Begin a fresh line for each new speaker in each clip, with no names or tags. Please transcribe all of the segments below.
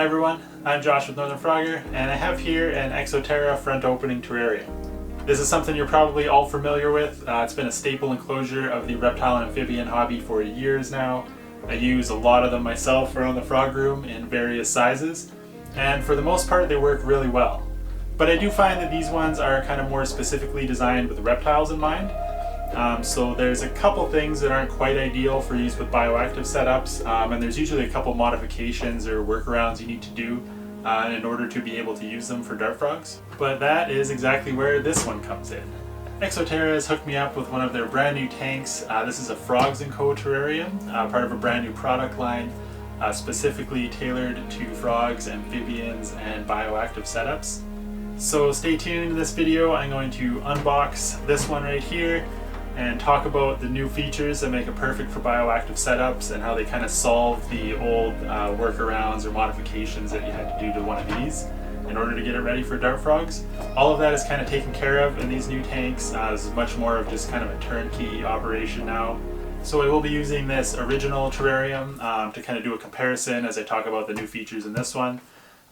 Hi everyone, I'm Josh with Northern Frogger, and I have here an Exo Terra front opening terrarium. This is something you're probably all familiar with. It's been a staple enclosure of the reptile and amphibian hobby for years now. I use a lot of them myself around the frog room in various sizes, and for the most part they work really well. But I do find that these ones are kind of more specifically designed with reptiles in mind. So there's a couple things that aren't quite ideal for use with bioactive setups, and there's usually a couple modifications or workarounds you need to do in order to be able to use them for dart frogs. But that is exactly where this one comes in. Exo Terra has hooked me up with one of their brand new tanks. This is a Frogs & Co terrarium, part of a brand new product line specifically tailored to frogs, amphibians, and bioactive setups. So stay tuned in this video. I'm going to unbox this one right here and talk about the new features that make it perfect for bioactive setups and how they kind of solve the old workarounds or modifications that you had to do to one of these in order to get it ready for dart frogs. All of that is kind of taken care of in these new tanks. This is much more of just kind of a turnkey operation now. So I will be using this original terrarium to kind of do a comparison as I talk about the new features in this one.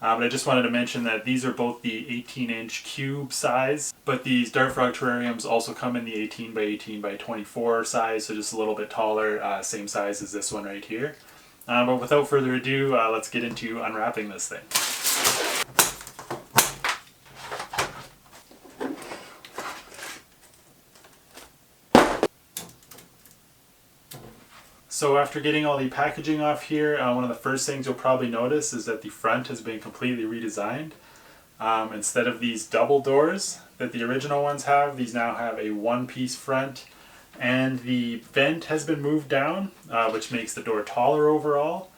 But I just wanted to mention that these are both the 18-inch cube size, but these dart frog terrariums also come in the 18 by 18 by 24 size, so just a little bit taller, same size as this one right here. But without further ado, let's get into unwrapping this thing. So after getting all the packaging off here, one of the first things you'll probably notice is that the front has been completely redesigned. Instead of these double doors that the original ones have, these now have a one-piece front, and the vent has been moved down, which makes the door taller overall,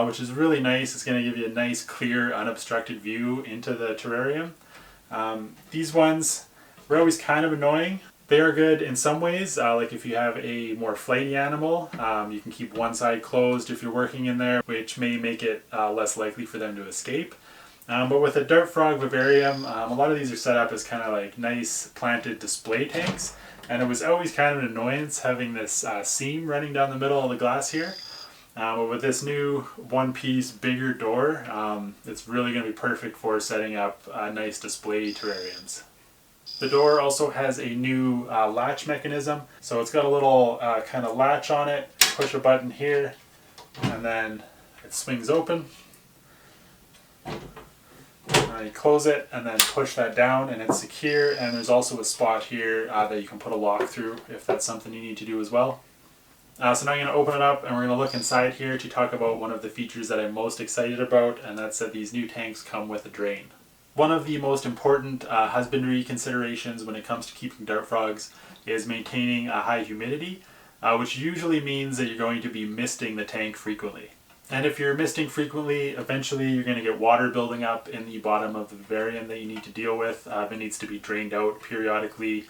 which is really nice. It's going to give you a nice, clear, unobstructed view into the terrarium. These ones were always kind of annoying. They are good in some ways, like if you have a more flighty animal, you can keep one side closed if you're working in there, which may make it less likely for them to escape. But with a dart frog vivarium, a lot of these are set up as kind of like nice planted display tanks, and it was always kind of an annoyance having this seam running down the middle of the glass here. But with this new one-piece bigger door, it's really going to be perfect for setting up nice display terrariums. The door also has a new latch mechanism, so it's got a little kind of latch on it. Push a button here and then it swings open. You close it and then push that down and it's secure, and there's also a spot here that you can put a lock through if that's something you need to do as well. So now I'm going to open it up and we're going to look inside here to talk about one of the features that I'm most excited about, and that's that these new tanks come with a drain. One of the most important husbandry considerations when it comes to keeping dart frogs is maintaining a high humidity, which usually means that you're going to be misting the tank frequently. And if you're misting frequently, eventually you're going to get water building up in the bottom of the vivarium that you need to deal with. It needs to be drained out periodically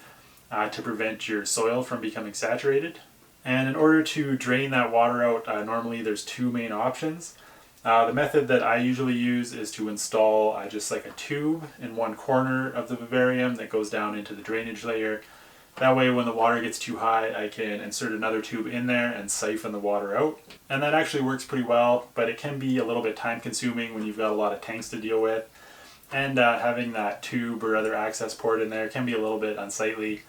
to prevent your soil from becoming saturated. And in order to drain that water out, normally there's two main options. The method that I usually use is to install just like a tube in one corner of the vivarium that goes down into the drainage layer. That way when the water gets too high, I can insert another tube in there and siphon the water out. And that actually works pretty well, but it can be a little bit time consuming when you've got a lot of tanks to deal with. And having that tube or other access port in there can be a little bit unsightly.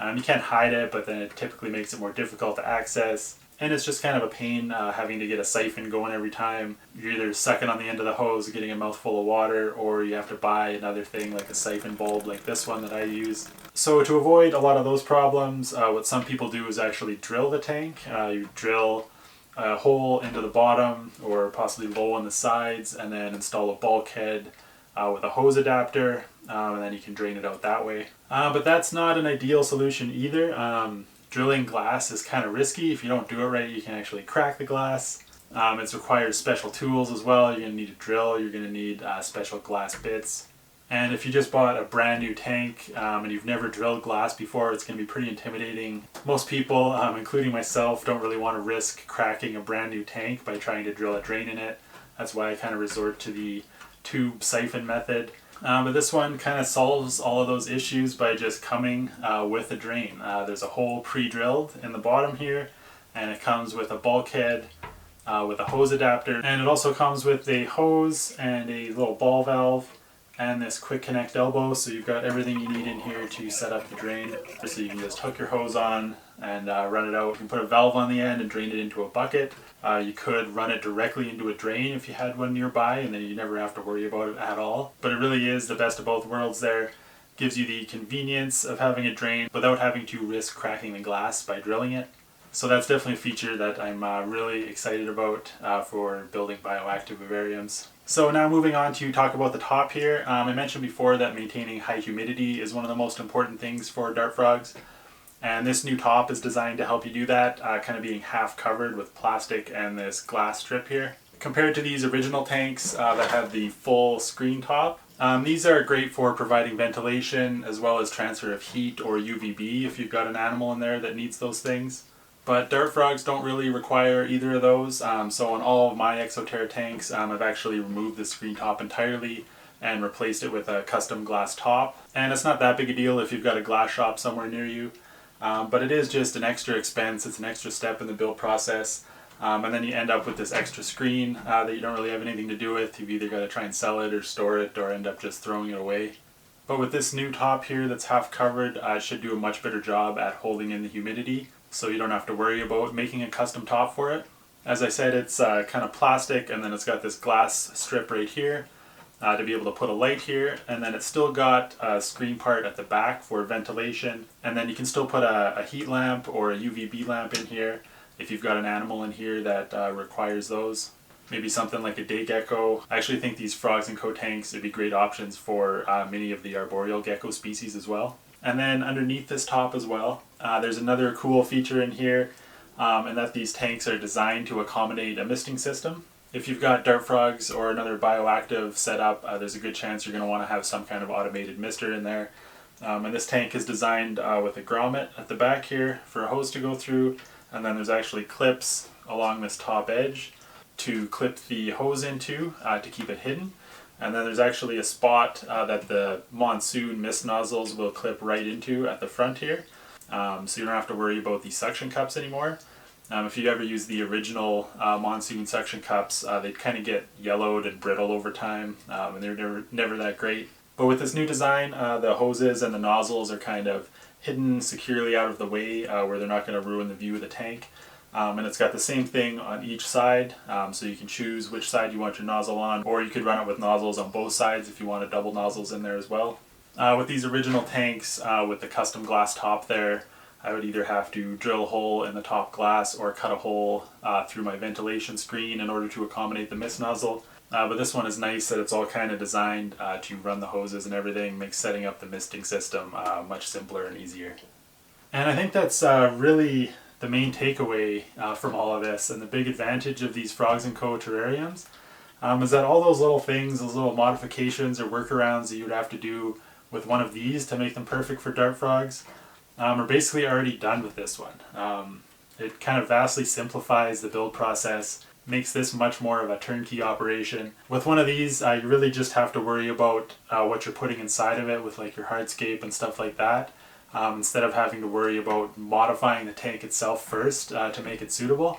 You can't hide it, but then it typically makes it more difficult to access. And it's just kind of a pain having to get a siphon going every time. You're either sucking on the end of the hose, getting a mouthful of water, or you have to buy another thing like a siphon bulb like this one that I use. So to avoid a lot of those problems, what some people do is actually drill the tank. You drill a hole into the bottom or possibly low on the sides, and then install a bulkhead with a hose adapter, and then you can drain it out that way. But that's not an ideal solution either. Drilling glass is kind of risky. If you don't do it right, you can actually crack the glass. It requires special tools as well. You're going to need a drill, you're going to need special glass bits. And if you just bought a brand new tank and you've never drilled glass before, it's going to be pretty intimidating. Most people, including myself, don't really want to risk cracking a brand new tank by trying to drill a drain in it. That's why I kind of resort to the tube siphon method. But this one kind of solves all of those issues by just coming with a drain. There's a hole pre-drilled in the bottom here, and it comes with a bulkhead with a hose adapter, and it also comes with a hose and a little ball valve and this quick connect elbow, so you've got everything you need in here to set up the drain. So you can just hook your hose on and run it out. You can put a valve on the end and drain it into a bucket. You could run it directly into a drain if you had one nearby, and then you never have to worry about it at all. But it really is the best of both worlds there. Gives you the convenience of having a drain without having to risk cracking the glass by drilling it. So that's definitely a feature that I'm really excited about for building bioactive vivariums. So now moving on to talk about the top here. I mentioned before that maintaining high humidity is one of the most important things for dart frogs. And this new top is designed to help you do that, kind of being half covered with plastic and this glass strip here. Compared to these original tanks that had the full screen top, these are great for providing ventilation as well as transfer of heat or UVB if you've got an animal in there that needs those things. But dart frogs don't really require either of those, so on all of my Exo Terra tanks I've actually removed the screen top entirely and replaced it with a custom glass top. And it's not that big a deal if you've got a glass shop somewhere near you, but it is just an extra expense, it's an extra step in the build process, and then you end up with this extra screen that you don't really have anything to do with. You've either got to try and sell it or store it or end up just throwing it away. But with this new top here that's half covered, it should do a much better job at holding in the humidity, so you don't have to worry about making a custom top for it. As I said, it's kind of plastic, and then it's got this glass strip right here to be able to put a light here, and then it's still got a screen part at the back for ventilation, and then you can still put a heat lamp or a UVB lamp in here if you've got an animal in here that requires those. Maybe something like a day gecko. I actually think these Frogs & Co tanks would be great options for many of the arboreal gecko species as well. And then underneath this top as well, there's another cool feature in here, and that these tanks are designed to accommodate a misting system. If you've got dart frogs or another bioactive setup, there's a good chance you're going to want to have some kind of automated mister in there. And this tank is designed with a grommet at the back here for a hose to go through, and then there's actually clips along this top edge to clip the hose into to keep it hidden. And then there's actually a spot that the monsoon mist nozzles will clip right into at the front here. So you don't have to worry about the suction cups anymore. If you ever use the original monsoon suction cups, they'd kind of get yellowed and brittle over time, and they're never that great. But with this new design, the hoses and the nozzles are kind of hidden securely out of the way where they're not going to ruin the view of the tank. And it's got the same thing on each side, so you can choose which side you want your nozzle on, or you could run it with nozzles on both sides if you wanted double nozzles in there as well. With these original tanks with the custom glass top there, I would either have to drill a hole in the top glass or cut a hole through my ventilation screen in order to accommodate the mist nozzle. But this one is nice that it's all kind of designed to run the hoses and everything, makes setting up the misting system much simpler and easier. And I think that's really the main takeaway from all of this, and the big advantage of these Frogs & Co terrariums is that all those little things, those little modifications or workarounds that you would have to do with one of these to make them perfect for dart frogs are basically already done with this one. It kind of vastly simplifies the build process, makes this much more of a turnkey operation. With one of these, you really just have to worry about what you're putting inside of it with like your hardscape and stuff like that. Instead of having to worry about modifying the tank itself first to make it suitable.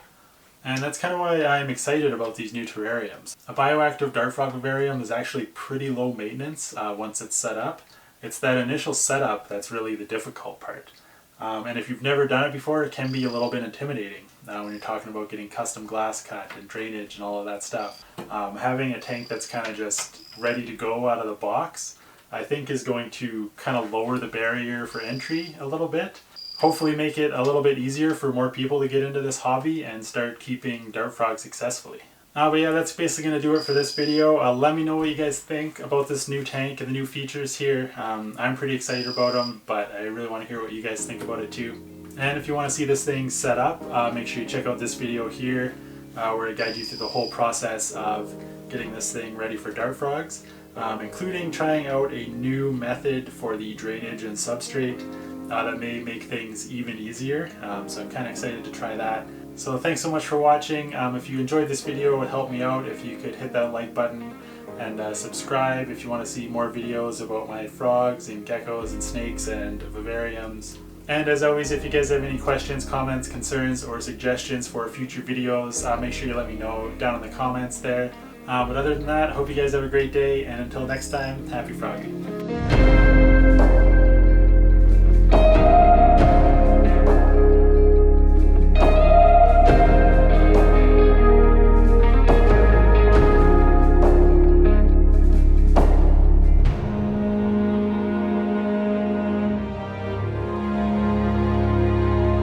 And that's kind of why I'm excited about these new terrariums. A bioactive dart frog vivarium is actually pretty low maintenance once it's set up. It's that initial setup that's really the difficult part. And if you've never done it before, it can be a little bit intimidating when you're talking about getting custom glass cut and drainage and all of that stuff. Having a tank that's kind of just ready to go out of the box, I think is going to kind of lower the barrier for entry a little bit. Hopefully make it a little bit easier for more people to get into this hobby and start keeping dart frogs successfully. But yeah, that's basically going to do it for this video. Let me know what you guys think about this new tank and the new features here. I'm pretty excited about them, but I really want to hear what you guys think about it too. And if you want to see this thing set up, make sure you check out this video here where I guide you through the whole process of getting this thing ready for dart frogs. Including trying out a new method for the drainage and substrate that may make things even easier. So I'm kind of excited to try that. So thanks so much for watching. If you enjoyed this video, it would help me out if you could hit that like button and subscribe if you want to see more videos about my frogs and geckos and snakes and vivariums. And as always, if you guys have any questions, comments, concerns, or suggestions for future videos, make sure you let me know down in the comments there. But other than that, I hope you guys have a great day, and until next time, happy frogging.